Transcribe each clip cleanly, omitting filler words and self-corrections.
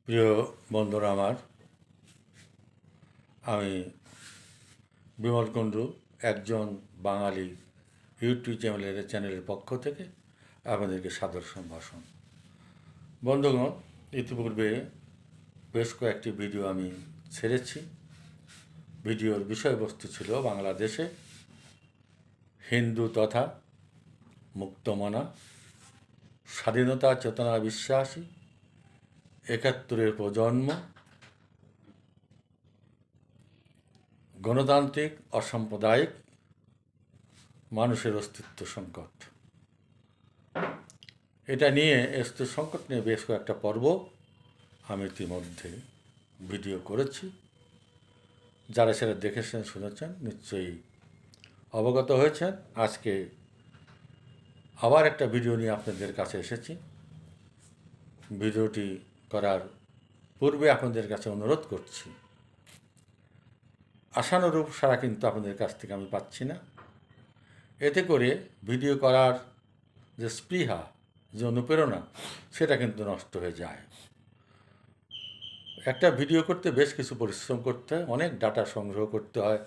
প্রিয় বন্ধুরা আমার, আমি বিমল কুণ্ডু, একজন বাঙালি ইউটিউব চ্যানেলের পক্ষ থেকে আপনাদেরকে সাদর সম্ভাষণ। বন্ধুগণ, ইতিপূর্বে বেশ কয়েকটি ভিডিও আমি ছেড়েছি। ভিডিওর বিষয়বস্তু ছিল বাংলাদেশে হিন্দু তথা মুক্তমনা, স্বাধীনতা চেতনা বিশ্বাসী, ৭১-এর প্রজন্ম, গণতান্ত্রিক অসাম্প্রদায়িক মানুষের অস্তিত্ব সংকট। এটা নিয়ে অস্তিত্ব সংকট নিয়ে বেশ কয়েকটা পর্ব আমি ইতিমধ্যে ভিডিও করেছি। যারা সেটা দেখেছেন শুনেছেন নিশ্চয়ই অবগত হয়েছেন। আজকে আবার একটা ভিডিও নিয়ে আপনাদের কাছে এসেছি। ভিডিওটি করার পূর্বে আপনাদের কাছে অনুরোধ করছি, আশানুরূপ সাড়া কিন্তু আপনাদের কাছ থেকে আমি পাচ্ছি না। এতে করে ভিডিও করার যে স্পৃহা, যে অনুপ্রেরণা, সেটা কিন্তু নষ্ট হয়ে যায়। একটা ভিডিও করতে বেশ কিছু পরিশ্রম করতে হয়, অনেক ডাটা সংগ্রহ করতে হয়,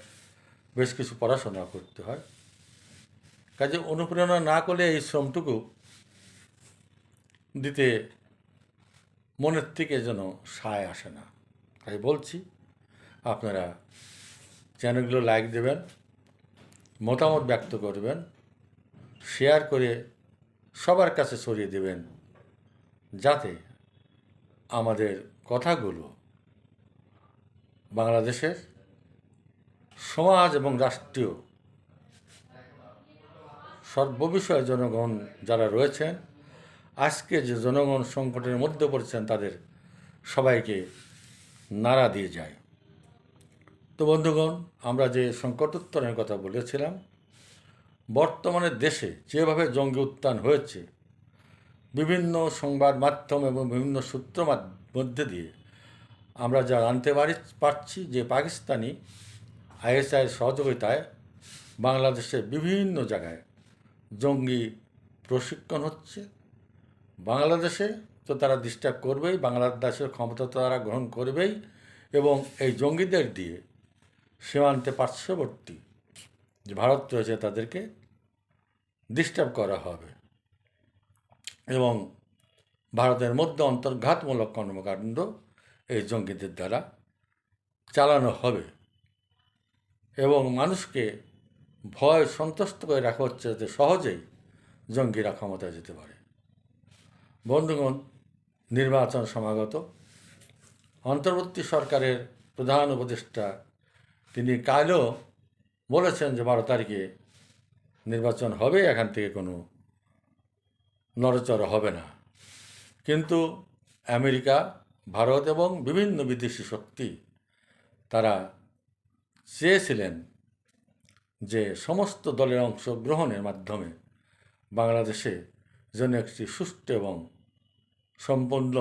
বেশ কিছু পড়াশোনা করতে হয়। কাজে অনুপ্রেরণা না করলে এই শ্রমটুকু দিতে মনের থেকে যেন সায় আসে না। তাই বলছি, আপনারা চ্যানেলগুলো লাইক দেবেন, মতামত ব্যক্ত করবেন, শেয়ার করে সবার কাছে ছড়িয়ে দেবেন, যাতে আমাদের কথাগুলো বাংলাদেশের সমাজ এবং রাষ্ট্রীয় সর্ববিষয়ে জনগণ যারা রয়েছেন, আজকে যে জনগণ সংকটের মধ্যে পড়েছেন, তাদের সবাইকে নাড়া দিয়ে যায়। তো বন্ধুগণ, আমরা যে সংকটোত্তরণের কথা বলেছিলাম, বর্তমানে দেশে যেভাবে জঙ্গি উত্থান হয়েছে, বিভিন্ন সংবাদ মাধ্যম এবং বিভিন্ন সূত্র মধ্যে দিয়ে আমরা যা জানতে পারছি যে পাকিস্তানি আইএসআইয়ের সহযোগিতায় বাংলাদেশের বিভিন্ন জায়গায় জঙ্গি প্রশিক্ষণ হচ্ছে। বাংলাদেশে তো তারা ডিস্টার্ব করবেই, বাংলাদেশের ক্ষমতা তারা গ্রহণ করবেই, এবং এই জঙ্গিদের দিয়ে সীমান্তে পার্শ্ববর্তী যে ভারত রয়েছে তাদেরকে ডিস্টার্ব করা হবে এবং ভারতের মধ্যে অন্তর্ঘাতমূলক কর্মকাণ্ড এই জঙ্গিদের দ্বারা চালানো হবে এবং মানুষকে ভয় সন্তুষ্ট করে রাখা হচ্ছে যাতে সহজেই জঙ্গিরা ক্ষমতায় যেতে পারে। বন্ধুগণ, নির্বাচন সমাগত। অন্তর্বর্তী সরকারের প্রধান উপদেষ্টা তিনি কালও বলেছেন যে 12 তারিখে নির্বাচন হবে, এখান থেকে কোনো নড়চড় হবে না। কিন্তু আমেরিকা, ভারত এবং বিভিন্ন বিদেশি শক্তি তারা চেয়েছিলেন যে সমস্ত দলের অংশগ্রহণের মাধ্যমে বাংলাদেশে যেন একটি সুষ্ঠু এবং সম্পূর্ণ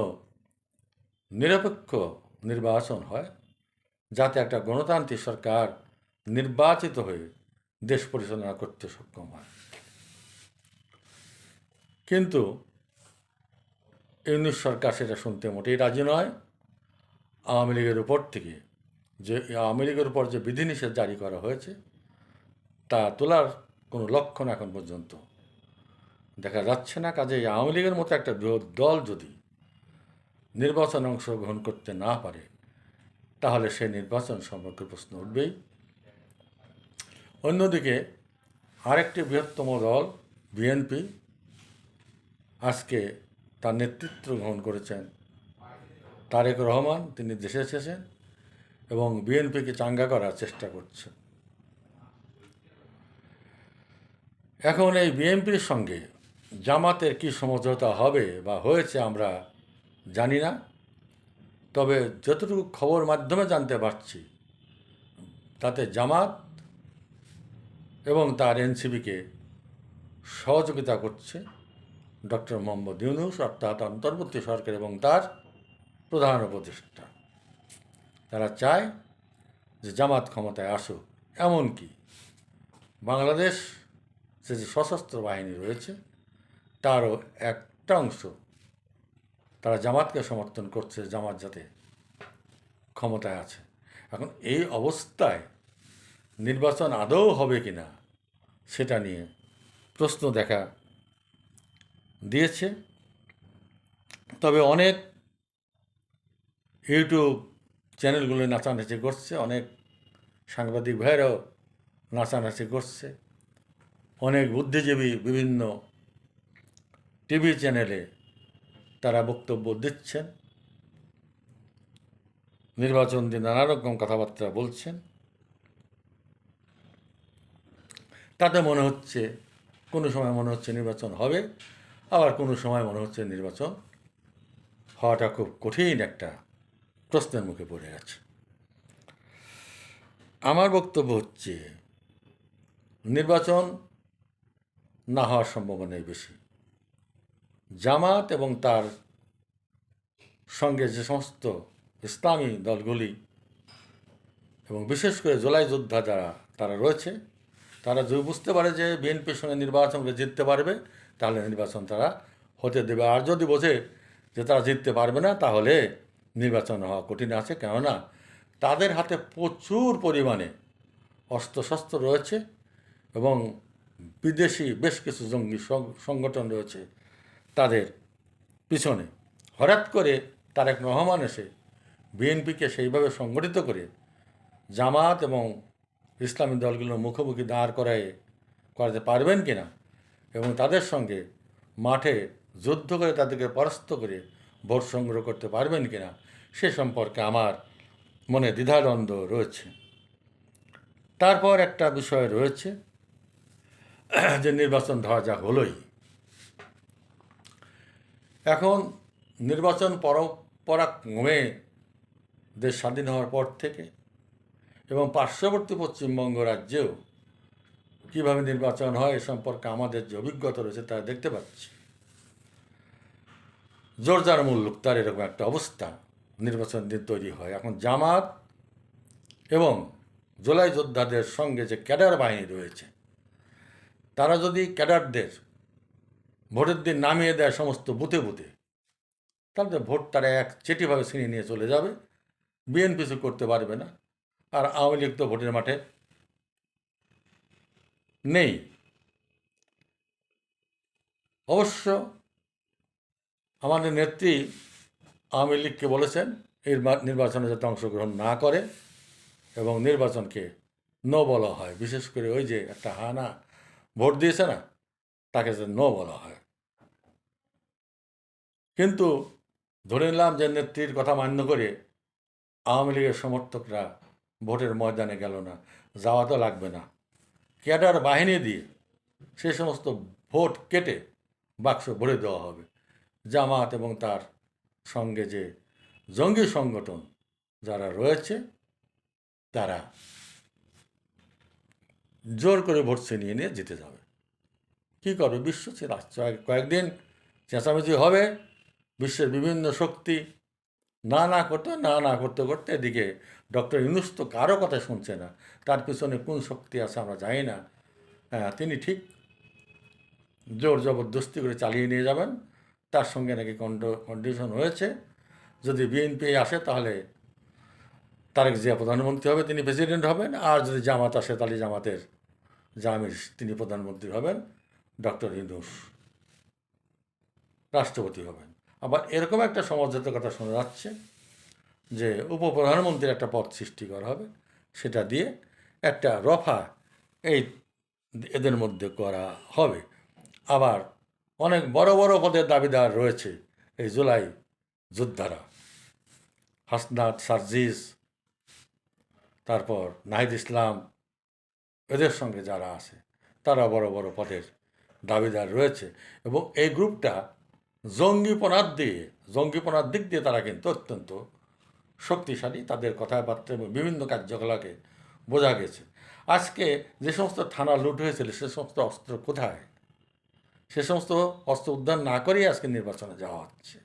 নিরপেক্ষ নির্বাচন হয়, যাতে একটা গণতান্ত্রিক সরকার নির্বাচিত হয়ে দেশ পরিচালনা করতে সক্ষম হয়। কিন্তু ইউনূস সরকার সেটা শুনতে মোটেই রাজি নয়। আওয়ামী লীগের উপর থেকে আওয়ামী লীগের উপর যে বিধিনিষেধ জারি করা হয়েছে, তা তোলার কোনো লক্ষণ এখন পর্যন্ত দেখা যাচ্ছে না। কাজেই আওয়ামী লীগের মতো একটা বৃহৎ দল যদি নির্বাচনে অংশগ্রহণ করতে না পারে, তাহলে সে নির্বাচন সম্পর্কে প্রশ্ন উঠবেই। অন্যদিকে আরেকটি বৃহত্তম দল বিএনপি আজকে তার নেতৃত্ব গ্রহণ করেছেন তারেক রহমান। তিনি দেশে এসেছেন এবং বিএনপিকে চাঙ্গা করার চেষ্টা করছেন। এখন এই বিএনপির সঙ্গে জামাতের কি সমঝোতা হবে বা হয়েছে আমরা জানি না, তবে যতটুকু খবর মাধ্যমে জানতে পারছি, তাতে জামাত এবং তার এনসিপিকে সহযোগিতা করছে ডক্টর মোহাম্মদ ইউনূস, অর্থাৎ অন্তর্বর্তী সরকার এবং তার প্রধান উপদেষ্টা। তারা চায় যে জামাত ক্ষমতায় আসুক, এমনকি বাংলাদেশ যে সশস্ত্র বাহিনী রয়েছে তারও একটা অংশ তারা জামাতকে সমর্থন করছে, জামাত যাতে ক্ষমতায় আছে। এখন এই অবস্থায় নির্বাচন আদৌ হবে কি না সেটা নিয়ে প্রশ্ন দেখা দিয়েছে। তবে অনেক ইউটিউব চ্যানেলগুলো নাচানাচি করছে, অনেক সাংবাদিক ভাইরাও নাচানাচি করছে, অনেক বুদ্ধিজীবী বিভিন্ন টিভি চ্যানেলে তারা বক্তব্য দিচ্ছেন, নির্বাচন দিয়ে নানা রকম কথাবার্তা বলছেন। তাতে মনে হচ্ছে কোনো সময় মনে হচ্ছে নির্বাচন হবে, আবার কোনো সময় মনে হচ্ছে নির্বাচন হওয়াটা খুব কঠিন একটা প্রশ্নের মুখে পড়ে গেছে। আমার বক্তব্য হচ্ছে নির্বাচন না হওয়ার সম্ভাবনাই বেশি। জামাত এবং তার সঙ্গে যে সমস্ত ইসলামী দলগুলি এবং বিশেষ করে জুলাই যোদ্ধা যারা তারা রয়েছে, তারা যদি বুঝতে পারে যে বিএনপির সঙ্গে নির্বাচনকে জিততে পারবে, তাহলে নির্বাচন তারা হতে দেবে। আর যদি বোঝে যে তারা জিততে পারবে না, তাহলে নির্বাচন হওয়া কঠিন আছে। কেননা তাদের হাতে প্রচুর পরিমাণে অস্ত্রশস্ত্র রয়েছে এবং বিদেশি বেশ কিছু জঙ্গি সংগঠন রয়েছে তাদের পিছনে। হঠাৎ করে তারেক রহমান এসে বিএনপিকে সেইভাবে সংগঠিত করে জামাত এবং ইসলামী দলগুলোর মুখোমুখি দাঁড় করাতে পারবেন কি না এবং তাদের সঙ্গে মাঠে যুদ্ধ করে তাদেরকে পরাস্ত করে ভোট সংগ্রহ করতে পারবেন কি না সে সম্পর্কে আমার মনে দ্বিধাদ্বন্দ্ব রয়েছে। তারপর একটা বিষয় রয়েছে যে নির্বাচন ধরা যাক হলোই। এখন নির্বাচন পরাক্রমে দেশ স্বাধীন হওয়ার পর থেকে এবং পার্শ্ববর্তী পশ্চিমবঙ্গ রাজ্যেও কীভাবে নির্বাচন হয় এ সম্পর্কে আমাদের যে অভিজ্ঞতা রয়েছে তা দেখতে পাচ্ছি। জোরজার মুল্লুক তার এরকম একটা অবস্থা নির্বাচন দিন তৈরি হয়। এখন জামাত এবং জুলাই যোদ্ধাদের সঙ্গে যে ক্যাডার বাহিনী রয়েছে, তারা যদি ক্যাডারদের ভোটের দিন নামিয়ে দেয় সমস্ত বুথে বুথে, তাহলে ভোট তারা এক চেটিভাবে ছিনিয়ে নিয়ে চলে যাবে, বিএনপি কিছু করতে পারবে না। আর আওয়ামী লীগ তো ভোটের মাঠে নেই। অবশ্য আমাদের নেত্রী আওয়ামী লীগকে বলেছেন এই নির্বাচনে যাতে অংশগ্রহণ না করে এবং নির্বাচনকে নো বলা হয়। বিশেষ করে ওই যে একটা হানা ভোট দিয়েছে না, তাকে যাতে নো বলা হয়। কিন্তু ধরে নিলাম যে নেত্রীর কথা মান্য করে আওয়ামী লীগের সমর্থকরা ভোটের ময়দানে গেল না, যাওয়া তো লাগবে না, ক্যাডার বাহিনী দিয়ে সে সমস্ত ভোট কেটে বাক্স ভরে দেওয়া হবে। জামাত এবং তার সঙ্গে যে জঙ্গি সংগঠন যারা রয়েছে তারা জোর করে ভোট ছিনিয়ে নিয়ে জিতে যাবে। কী করবে? বিশ্ব কয়েকদিন চেঁচামেচি হবে, বিশ্বের বিভিন্ন শক্তি না করতে করতে এদিকে ডক্টর ইউনূস তো কারো কথা শুনছে না। তার পিছনে কোন শক্তি আছে আমরা জানি না। তিনি ঠিক জোর জবরদস্তি করে চালিয়ে নিয়ে যাবেন। তার সঙ্গে নাকি কন্ডিশন হয়েছে, যদি বিএনপি আসে তাহলে তারেক জিয়া প্রধানমন্ত্রী হবে, তিনি প্রেসিডেন্ট হবেন। আর যদি জামাত আসে তাহলে জামাতের জামির তিনি প্রধানমন্ত্রী হবেন, ডক্টর ইউনূস রাষ্ট্রপতি হবেন। আবার এরকম একটা সমঝোতার কথা শোনা যাচ্ছে যে উপপ্রধানমন্ত্রীর একটা পদ সৃষ্টি করা হবে, সেটা দিয়ে একটা রফা এই এদের মধ্যে করা হবে। আবার অনেক বড় বড় পদের দাবিদার রয়েছে এই জুলাই যোদ্ধারা, হাসনাত, সার্জিস, তারপর নাহিদ ইসলাম, এদের সঙ্গে যারা আছে তারা বড় বড় পদের দাবিদার রয়েছে। এবং এই গ্রুপটা জঙ্গিপনার দিক দিয়ে তারা কিন্তু অত্যন্ত শক্তিশালী। তাদের কথাবার্তা এবং বিভিন্ন কার্যকলাপে বোঝা গেছে। আজকে যে সমস্ত থানা লুট হয়েছিল সে সমস্ত অস্ত্র কোথায়? সে সমস্ত অস্ত্র উদ্ধার না করেই আজকে নির্বাচনে যাওয়া হচ্ছে।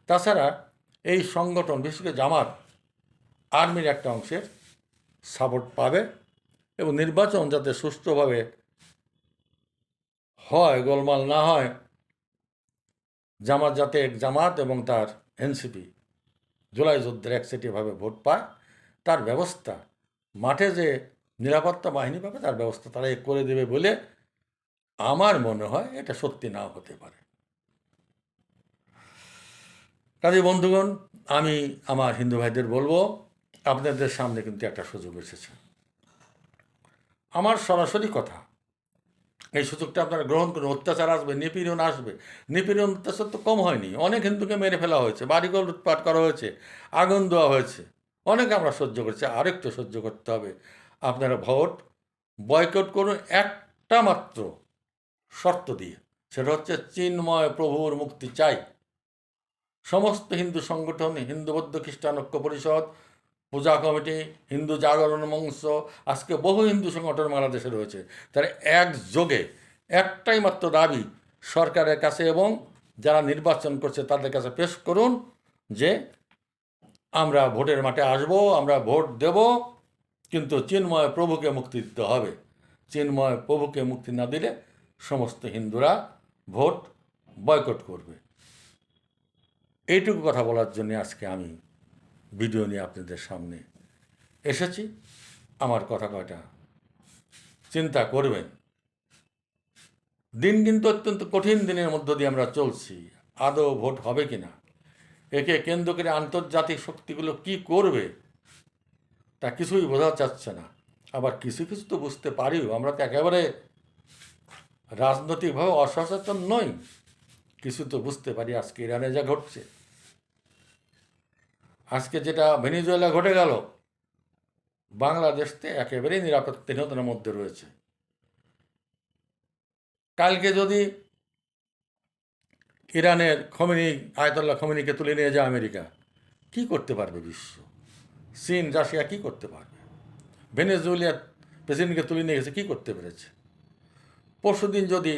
তাছাড়া এই সংগঠন বিশেষ করে জামাত আর্মির একটা অংশের সাপোর্ট পাবে এবং নির্বাচন যাতে সুষ্ঠুভাবে হয়, গোলমাল না হয়, জামাত এবং তার এনসিপি জুলাই যুদ্ধের একচেটিয়াভাবে ভোট পায়, তার ব্যবস্থা মাঠে যে নিরাপত্তা বাহিনী পাবে তার ব্যবস্থা তারা করে দেবে বলে আমার মনে হয় এটা সত্যি নাও হতে পারে। কাজে বন্ধুগণ, আমি আমার হিন্দু ভাইদের বলবো, আপনাদের সামনে কিন্তু একটা সুযোগ এসেছে। আমার সরাসরি কথা, এই সুযোগটা আপনারা গ্রহণ করুন। অত্যাচার আসবে, নিপীড়ন আসবে, নিপীড়ন অত্যাচার তো কম হয়নি, অনেক হিন্দুকে মেরে ফেলা হয়েছে, বাড়িঘর লুটপাট করা হয়েছে, আগুন দেওয়া হয়েছে, অনেক আমরা সহ্য করছি, আরেকটু সহ্য করতে হবে। আপনারা ভোট বয়কট করুন একটা মাত্র শর্ত দিয়ে, সেটা হচ্ছে চিন্ময় প্রভুর মুক্তি চাই। সমস্ত হিন্দু সংগঠন, হিন্দু বৌদ্ধ খ্রিস্টান ঐক্য পরিষদ, পূজা কমিটি, হিন্দু জাগরণ মঞ্চ, আজকে বহু হিন্দু সংগঠন বাংলাদেশে রয়েছে, তারা একযোগে একটাই মাত্র দাবি সরকারের কাছে এবং যারা নির্বাচন করছে তাদের কাছে পেশ করুন যে আমরা ভোটের মাঠে আসব, আমরা ভোট দেব, কিন্তু চিন্ময় প্রভুকে মুক্তি দিতে হবে। চিন্ময় প্রভুকে মুক্তি না দিলে সমস্ত হিন্দুরা ভোট বয়কট করবে। এইটুকু কথা বলার জন্য আজকে আমি ভিডিও নিয়ে আপনাদের সামনে এসেছি। আমার কথা কয়টা চিন্তা করবেন। দিন কিন্তু অত্যন্ত কঠিন দিনের মধ্য দিয়ে আমরা চলছি। আদৌ ভোট হবে কি না, একে কেন্দ্র করে আন্তর্জাতিক শক্তিগুলো কি করবে তা কিছুই বোঝা যাচ্ছে না। আবার কিছু কিছু তো বুঝতে পারিও, আমরা তো একেবারে রাজনৈতিকভাবে অসচেতন নই, কিছু তো বুঝতে পারি। আজকে ইরানে যা ঘটছে, আজকে যেটা ভেনিজুয়েলা ঘটে গেল, বাংলাদেশতে একেবারেই নিরাপত্তাহীনতার মধ্যে রয়েছে। কালকে যদি ইরানের আয়াতুল্লাহ খমেনিকে তুলে নিয়ে যায় আমেরিকা, কি করতে পারবে বিশ্ব? চীন রাশিয়া কি করতে পারবে? ভেনেজুয়েলার প্রেসিডেন্টকে তুলে নিয়ে গেছে, কী করতে পেরেছে? পরশুদিন যদি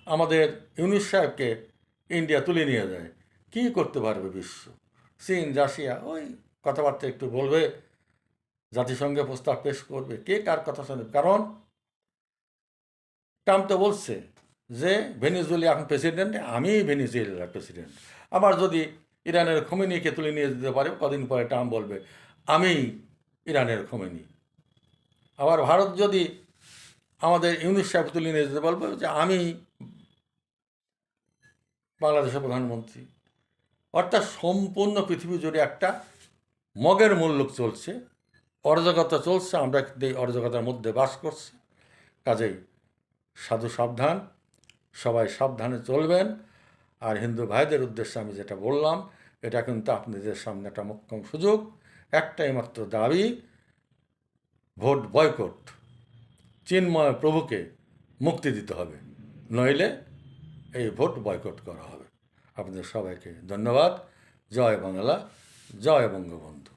আমাদের ইউনুস সাহেবকে ইন্ডিয়া তুলে নিয়ে যায়, কী করতে পারবে বিশ্ব? চীন রাশিয়া ওই কথাবার্তা একটু বলবে, জাতিসংঘে প্রস্তাব পেশ করবে, কে কার কথা শুনবে? কারণ ট্রাম্প তো বলছে যে ভেনিজুয়েলা এখন প্রেসিডেন্ট, আমি ভেনিজুয়েলার প্রেসিডেন্ট। আবার যদি ইরানের খোমেনিকে তুলে নিয়ে যেতে পারে, কদিন পরে ট্রাম্প বলবে আমি ইরানের খোমেনি। আবার ভারত যদি আমাদের ইউনুস সাহেব তুলে নিয়ে যেতে বলবে যে আমি বাংলাদেশের প্রধানমন্ত্রী। অর্থাৎ সম্পূর্ণ পৃথিবী জুড়ে একটা মগের মূল্য চলছে, অরাজকতা চলছে, আমরা এই অরাজকতার মধ্যে বাস করছি। কাজেই সাধু সাবধান, সবাই সাবধানে চলবেন। আর হিন্দু ভাইদের উদ্দেশ্যে আমি যেটা বললাম, এটা কিন্তু আপনাদের সামনে একটা মোক্ষম সুযোগ, একটাই মাত্র দাবি, ভোট বয়কট, চিন্ময় প্রভুকে মুক্তি দিতে হবে, নইলে এই ভোট বয়কট করা হবে। আপনাদের সবাইকে ধন্যবাদ। জয় বাংলা, জয় বঙ্গবন্ধু।